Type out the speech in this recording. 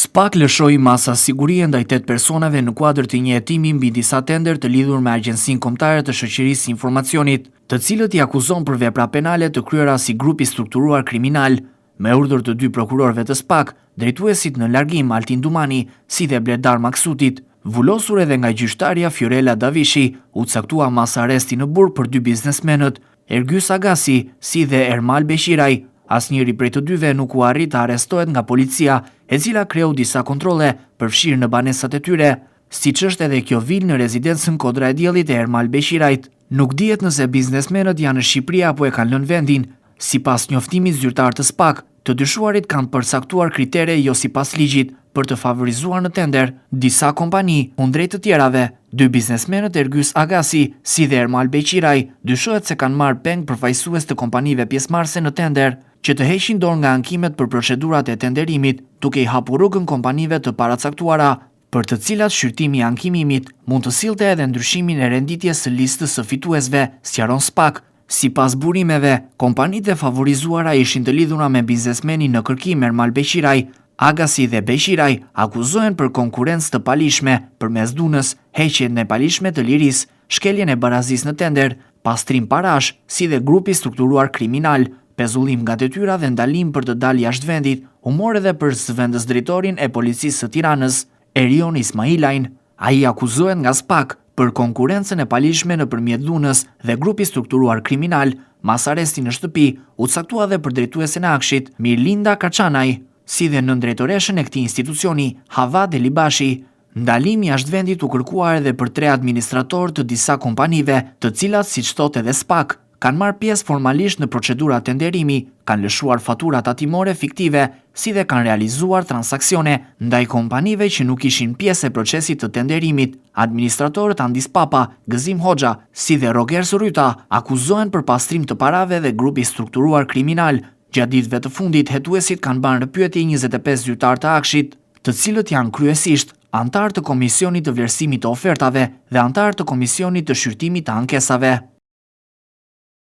SPAK lëshoi masa sigurie ndaj 8 personave në kuadër të një hetimi mbi disa tender të lidhur me Agjencinë Kombëtare të Shoqërisë së Informacionit, të cilët i akuzon për vepra penale të kryera si grup i strukturuar kriminal. Me urdhër të 2 prokurorëve të SPAK, drejtuesit në largim Altin Dumani si dhe Bledar Maksutit, vullosur edhe nga gjyqtarja Fiorella Davishi, u caktua masa arresti në burg për 2 biznesmenët, Ergjys Agasi si dhe Ermal Beshiraj. Asnjëri prej të dyve nuk u arrit të arrestohet nga policia, e cila kreu disa kontrolle përfshirë në banesat e tyre, siç është edhe kjo vilë në rezidencën Kodra e Diellit e Ermal Beshirajt. Nuk dihet nëse biznesmenët janë në Shqipëri apo e kanë lënë vendin. Sipas njoftimit zyrtar të SPAK, të dyshuarit kanë përcaktuar kritere jo sipas ligjit për të favorizuar në tender disa kompani kundrejt të tjerave. 2 biznesmenët Ergjys Agasi si dhe Ermal Beshiraj dyshohet se kanë marrë peng përfaqësues të kompanive pjesëmarrëse në tender që të heqin dorë nga ankimet për procedurat e tenderimit, duke i hapur rrugën kompanive të paracaktuara, për të cilat shqyrtimi i ankimimit mund të sillte edhe ndryshimin e renditjes së listës së fituesve, sqaron SPAK. Sipas burimeve, kompanitë e favorizuara ishin të lidhura me biznesmenin në kërkim Ermal Beshiraj. Agasi dhe Beshiraj akuzohen për konkurrencë të palishme përmes dhunës, heqjen e palishme të lirisë, shkeljen e barazisë në tender, pastrim parash, si dhe grupi strukturuar kriminal, pezullim nga detyra dhe ndalim për të dalë jashtë vendit, u mor edhe për zëvendësdrejtorin e policisë së Tiranës, Erion Ismailajn. Ai akuzohet nga SPAK për konkurrencën e palishme nëpërmjet dhunës dhe grupi strukturuar kriminal. Mas arresti në shtëpi, u caktua edhe për drejtuesen e Akshit, Mirlinda Kaçanaj, si dhe nëndrejtoreshën e këtij institucioni, Hava Delibashi. Ndalimi jashtë vendit u kërkuar edhe për 3 administratorë të disa kompanive, të cilat, siç thotë edhe SPAK, kanë marrë pjesë formalisht në procedura tenderimi, kanë lëshuar fatura tatimore fiktive, si dhe kanë realizuar transaksione ndaj kompanive që nuk ishin pjesë e procesit të tenderimit. Administratorët Andis Papa, Gëzim Hoxha, si dhe Roger Sryta akuzohen për pastrim të parave dhe grupi strukturuar kriminal. Gjatë ditëve të fundit, hetuesit kanë bërë pyetje 25 zyrtar të Akshit, të cilët janë kryesisht antar të Komisionit të Vlerësimit të Ofertave dhe antar të Komisionit të Shqyrtimit të Ankesave.